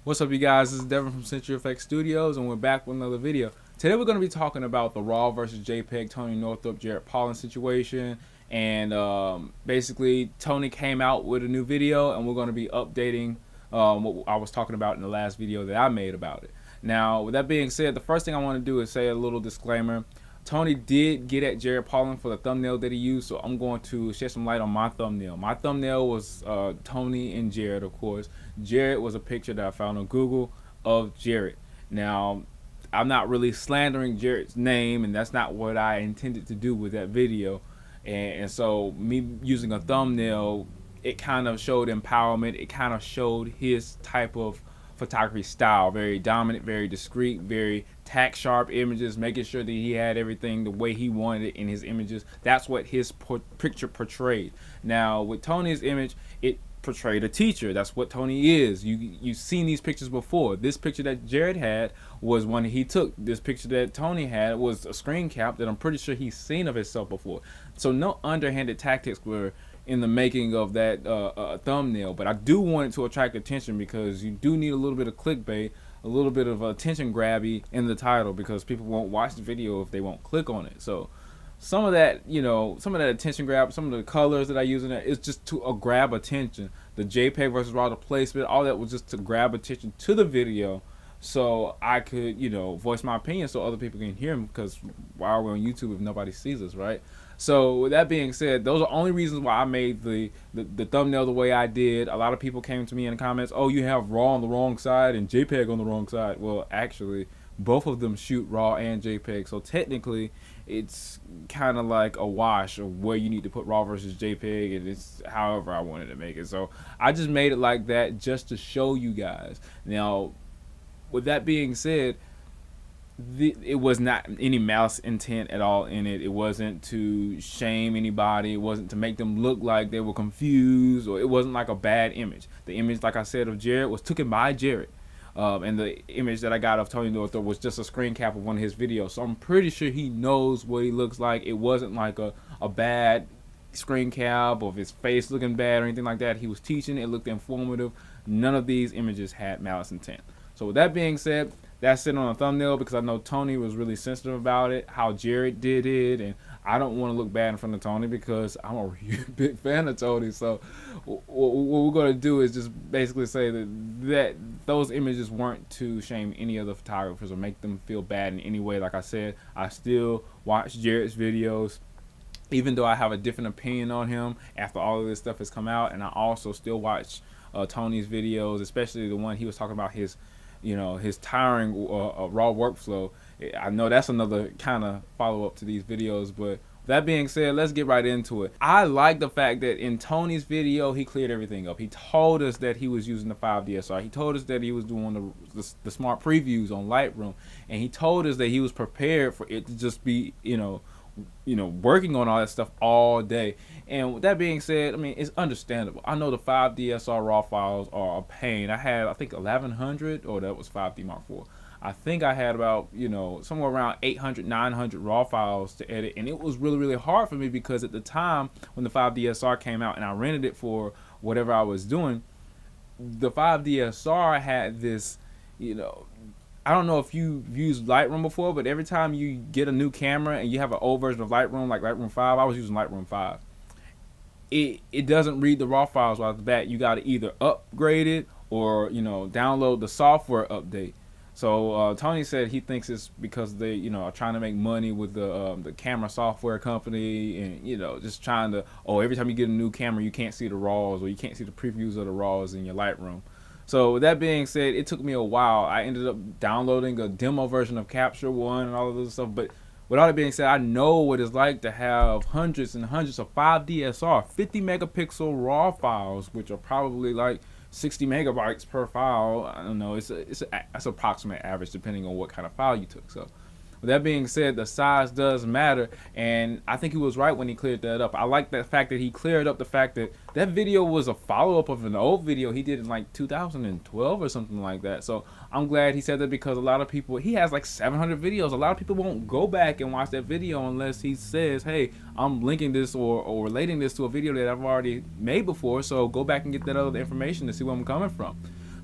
What's up, you guys? This is Devin from Century Effects Studios, and we're back with another video. Today we're going to be talking about the RAW versus JPEG Tony Northrup, Jared Pollan situation. And basically, Tony came out with a new video, and we're going to be updating what I was talking about in the last video that I made about it. Now, with that being said, the first thing I want to do is say a little disclaimer. Tony did get at Jared Pollan for the thumbnail that he used, so I'm going to shed some light on my thumbnail. My thumbnail was Tony and Jared, of course. Jared was a picture that I found on Google of Jared. Now, I'm not really slandering Jared's name, and that's not what I intended to do with that video. And so me using a thumbnail, it kind of showed empowerment. It kind of showed his type of photography style, very dominant, very discreet, very tack sharp images, making sure that he had everything the way he wanted it in his images. That's what his picture portrayed. Now with Tony's image, it portrayed a teacher. That's what Tony is. You've seen these pictures before. This picture that Jared had was one he took. This picture that Tony had was a screen cap that I'm pretty sure he's seen of himself before. So no underhanded tactics were in the making of that thumbnail, but I do want it to attract attention because you do need a little bit of clickbait, a little bit of attention grabby in the title, because people won't watch the video if they won't click on it. So some of that, some of that attention grab, some of the colors that I use in it is just to grab attention. The JPEG versus RAW, the placement, all that was just to grab attention to the video, so I could, voice my opinion so other people can hear them, because why are we on YouTube if nobody sees us, right? So with that being said, those are only reasons why I made the thumbnail the way I did. A lot of people came to me in the comments, oh, you have RAW on the wrong side and JPEG on the wrong side. Well, actually, both of them shoot RAW and JPEG, so technically it's kind of like a wash of where you need to put RAW versus JPEG, and it's however I wanted to make it. So I just made it like that just to show you guys. Now, with that being said, it was not any malice intent at all in it. It wasn't to shame anybody. It wasn't to make them look like they were confused, or it wasn't like a bad image. The image, like I said, of Jared was taken by Jared. And the image that I got of Tony Northrup was just a screen cap of one of his videos. So I'm pretty sure he knows what he looks like. It wasn't like a bad screen cap of his face looking bad or anything like that. He was teaching. It looked informative. None of these images had malice intent. So with that being said, that's it on a thumbnail, because I know Tony was really sensitive about it, how Jared did it, and I don't want to look bad in front of Tony because I'm a really big fan of Tony. So what we're going to do is just basically say that those images weren't to shame any other photographers or make them feel bad in any way. Like I said, I still watch Jared's videos, even though I have a different opinion on him after all of this stuff has come out, and I also still watch Tony's videos, especially the one he was talking about his tiring RAW workflow. I know that's another kind of follow-up to these videos, but that being said, let's get right into it. I like the fact that in Tony's video, he cleared everything up. He told us that he was using the 5DSR. He told us that he was doing the smart previews on Lightroom, and he told us that he was prepared for it to just be, working on all that stuff all day. And with that being said, I mean, it's understandable. I know the 5DSR RAW files are a pain. I had, I think, 1100, or that was 5D Mark IV. I think I had about, somewhere around 800, 900 RAW files to edit, and it was really, really hard for me because at the time when the 5DSR came out and I rented it for whatever I was doing, the 5DSR had this, I don't know if you've used Lightroom before, but every time you get a new camera and you have an old version of Lightroom, like Lightroom 5, I was using Lightroom 5. It doesn't read the RAW files right off the bat. You got to either upgrade it or, download the software update. So Tony said he thinks it's because they, are trying to make money with the camera software company, and, just trying to, every time you get a new camera, you can't see the RAWs, or you can't see the previews of the RAWs in your Lightroom. So with that being said, it took me a while. I ended up downloading a demo version of Capture One and all of this stuff. But with all that being said, I know what it's like to have hundreds and hundreds of 5DSR, 50 megapixel RAW files, which are probably like 60 megabytes per file. I don't know. That's approximate average depending on what kind of file you took. So with that being said, the size does matter, and I think he was right when he cleared that up. I like the fact that he cleared up the fact that that video was a follow-up of an old video he did in like 2012 or something like that. So I'm glad he said that, because a lot of people, he has like 700 videos. A lot of people won't go back and watch that video unless he says, hey, I'm linking this or relating this to a video that I've already made before, so go back and get that other information to see where I'm coming from.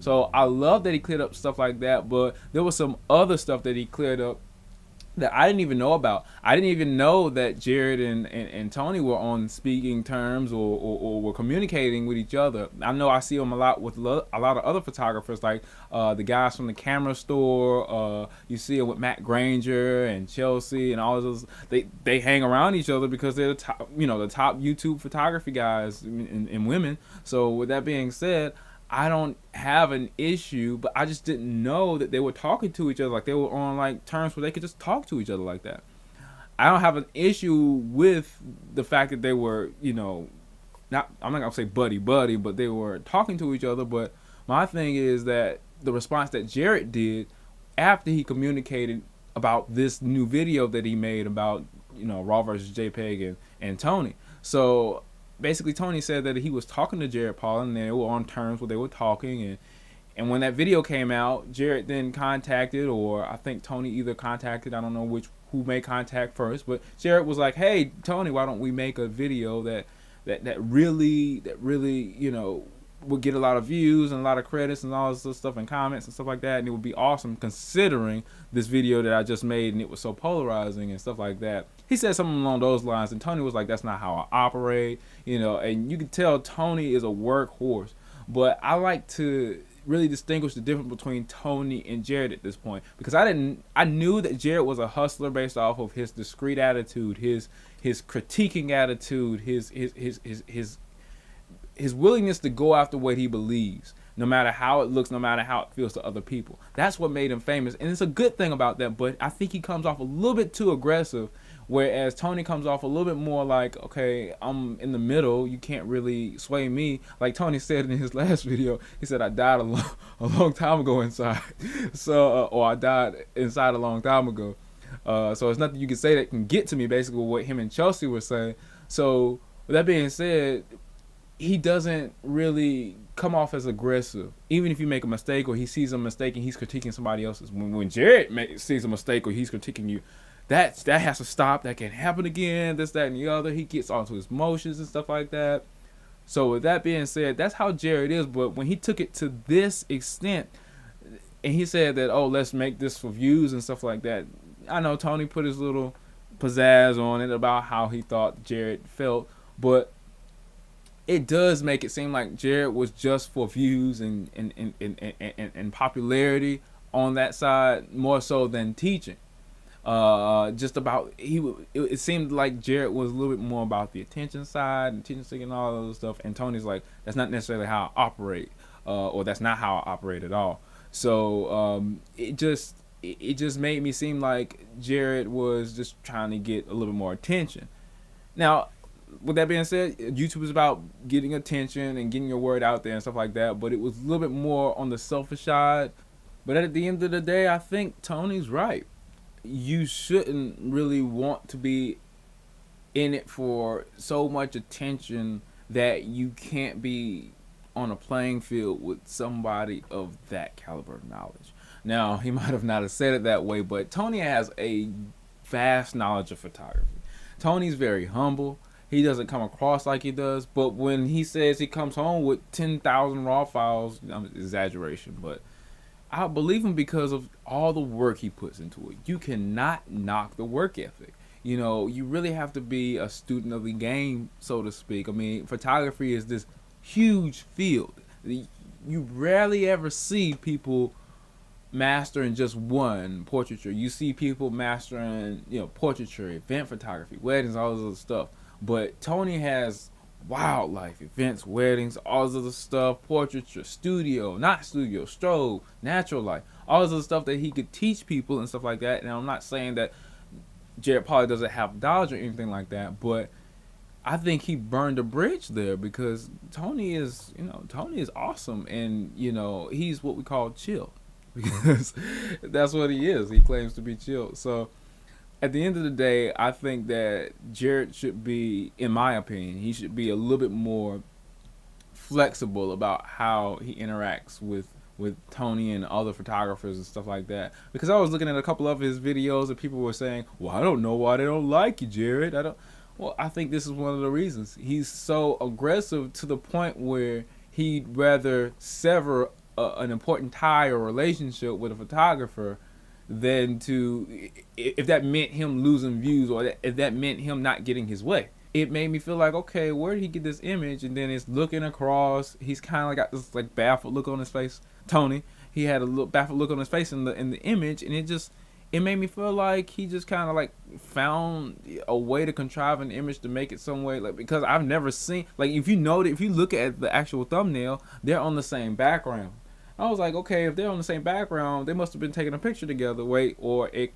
So I love that he cleared up stuff like that, but there was some other stuff that he cleared up that I didn't even know about. I didn't even know that Jared and Tony were on speaking terms, or were communicating with each other. I know I see them a lot with a lot of other photographers, like the guys from the camera store. You see it with Matt Granger and Chelsea and all those. They hang around each other because they're the top, the top YouTube photography guys and women. So with that being said, I don't have an issue, but I just didn't know that they were talking to each other, like they were on like terms where they could just talk to each other like that. I don't have an issue with the fact that they were, not, I'm not gonna say buddy, but they were talking to each other. But my thing is that the response that Jared did after he communicated about this new video that he made about, Raw versus JPEG and Tony. So basically Tony said that he was talking to Jared Paul and they were on terms where they were talking, and when that video came out, Jared then contacted, or I think Tony either contacted, I don't know who made contact first, but Jared was like, hey Tony, why don't we make a video that really would get a lot of views and a lot of credits and all this stuff and comments and stuff like that, and it would be awesome considering this video that I just made and it was so polarizing and stuff like that. He said something along those lines, and Tony was like, that's not how I operate, and you can tell Tony is a workhorse. But I like to really distinguish the difference between Tony and Jared at this point, because I knew that Jared was a hustler based off of his discreet attitude, his critiquing attitude, his willingness to go after what he believes, no matter how it looks, no matter how it feels to other people. That's what made him famous, and it's a good thing about that. But I think he comes off a little bit too aggressive, whereas Tony comes off a little bit more like, okay, I'm in the middle, you can't really sway me. Like Tony said in his last video, he said, I died a long time ago inside. So or I died inside a long time ago. So it's nothing you can say that can get to me, basically what him and Chelsea were saying. So with that being said, he doesn't really come off as aggressive, even if you make a mistake or he sees a mistake and he's critiquing somebody else's. When Jared sees a mistake or he's critiquing you, that has to stop. That can't happen again. This, that, and the other. He gets onto his emotions and stuff like that. So with that being said, that's how Jared is. But when he took it to this extent, and he said that, oh, let's make this for views and stuff like that, I know Tony put his little pizzazz on it about how he thought Jared felt, but it does make it seem like Jared was just for views and popularity on that side, more so than teaching. Just about it seemed like Jared was a little bit more about the attention side and attention seeking and all of those stuff, and Tony's like, that's not necessarily how I operate, or that's not how I operate at all. So it just made me seem like Jared was just trying to get a little bit more attention. Now, with that being said, YouTube is about getting attention and getting your word out there and stuff like that, but it was a little bit more on the selfish side. But at the end of the day, I think Tony's right. You shouldn't really want to be in it for so much attention that you can't be on a playing field with somebody of that caliber of knowledge. Now, he might have not have said it that way, but Tony has a vast knowledge of photography. Tony's very humble. He doesn't come across like he does, but when he says he comes home with 10,000 raw files, exaggeration, but I believe him because of all the work he puts into it. You cannot knock the work ethic. You really have to be a student of the game, so to speak. I mean, photography is this huge field. You rarely ever see people mastering just one, portraiture. You see people mastering, portraiture, event photography, weddings, all this other stuff. But Tony has wildlife, events, weddings, all this other stuff, portraiture, not studio, strobe, natural light, all this other stuff that he could teach people and stuff like that. And I'm not saying that Jared Polly doesn't have knowledge or anything like that, but I think he burned a bridge there, because Tony is awesome, and he's what we call chill, because that's what he is. He claims to be chill. So at the end of the day, I think that Jared should be, in my opinion, he should be a little bit more flexible about how he interacts with Tony and other photographers and stuff like that. Because I was looking at a couple of his videos and people were saying, well, I don't know why they don't like you, Jared. Well, I think this is one of the reasons. He's so aggressive to the point where he'd rather sever an important tie or relationship with a photographer than to, if that meant him losing views, or if that meant him not getting his way. It made me feel like, okay, where did he get this image? And then it's looking across. He's kind of like got this like baffled look on his face. Tony, he had a little baffled look on his face in the image, and it made me feel like he just kind of like found a way to contrive an image to make it some way, like, because I've never seen, like, if you look at the actual thumbnail, they're on the same background. I was like, okay, if they're on the same background, they must have been taking a picture together. Wait, or it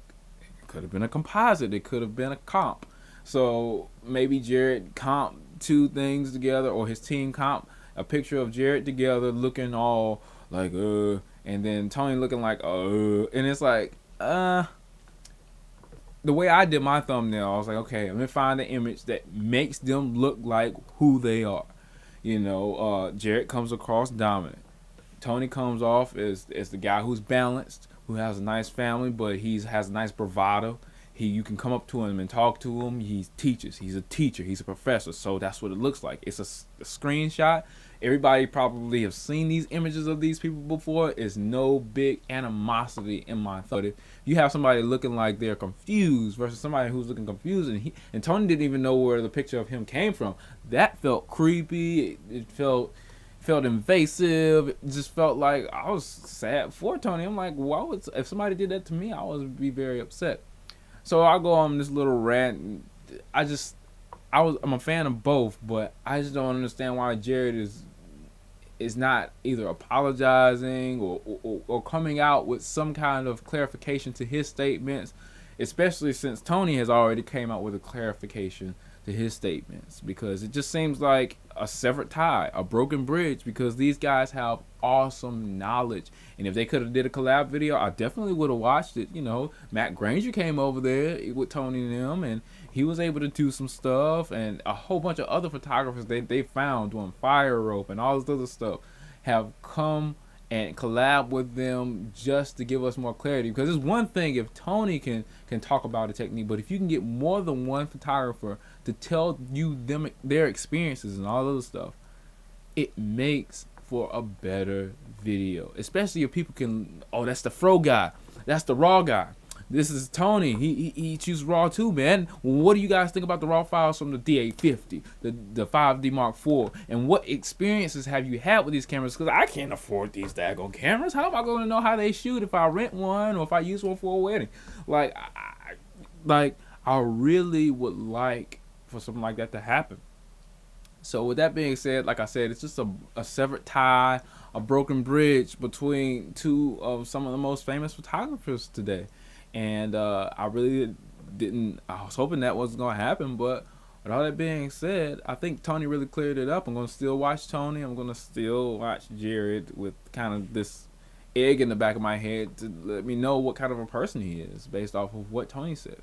could have been a composite. It could have been a comp. So maybe Jared comped two things together, or his team comped a picture of Jared together looking all like, and then Tony looking like, and it's like, the way I did my thumbnail, I was like, okay, let me find an image that makes them look like who they are. Jared comes across dominant. Tony comes off as the guy who's balanced, who has a nice family, but has a nice bravado. You can come up to him and talk to him. He teaches. He's a teacher. He's a professor. So that's what it looks like. It's a screenshot. Everybody probably have seen these images of these people before. It's no big animosity in my thought. If you have somebody looking like they're confused versus somebody who's looking confused, and Tony didn't even know where the picture of him came from, that felt creepy. It felt invasive. It just felt like I was sad for Tony. I'm like, if somebody did that to me, I would be very upset. So I'll go on this little rant. I'm a fan of both, but I just don't understand why Jared is not either apologizing or coming out with some kind of clarification to his statements, especially since Tony has already came out with a clarification to his statements, because it just seems like a severed tie, a broken bridge, because these guys have awesome knowledge, and if they could have did a collab video, I definitely would have watched it. Matt Granger came over there with Tony and them, and he was able to do some stuff, and a whole bunch of other photographers they found doing fire rope and all this other stuff have come and collab with them just to give us more clarity. Because it's one thing if Tony can talk about a technique, but if you can get more than one photographer to tell you their experiences and all other stuff, it makes for a better video. Especially if people can, that's the fro guy, that's the raw guy, this is Tony, he chooses raw too, man. What do you guys think about the raw files from the D850, the 5D Mark IV, and what experiences have you had with these cameras? Because I can't afford these daggone cameras. How am I going to know how they shoot if I rent one or if I use one for a wedding? I really would like for something like that to happen. So with that being said, like I said, it's just a severed tie, a broken bridge between two of some of the most famous photographers today. And I really didn't, I was hoping that wasn't going to happen, but with all that being said, I think Tony really cleared it up. I'm going to still watch Tony. I'm going to still watch Jared with kind of this egg in the back of my head to let me know what kind of a person he is based off of what Tony said.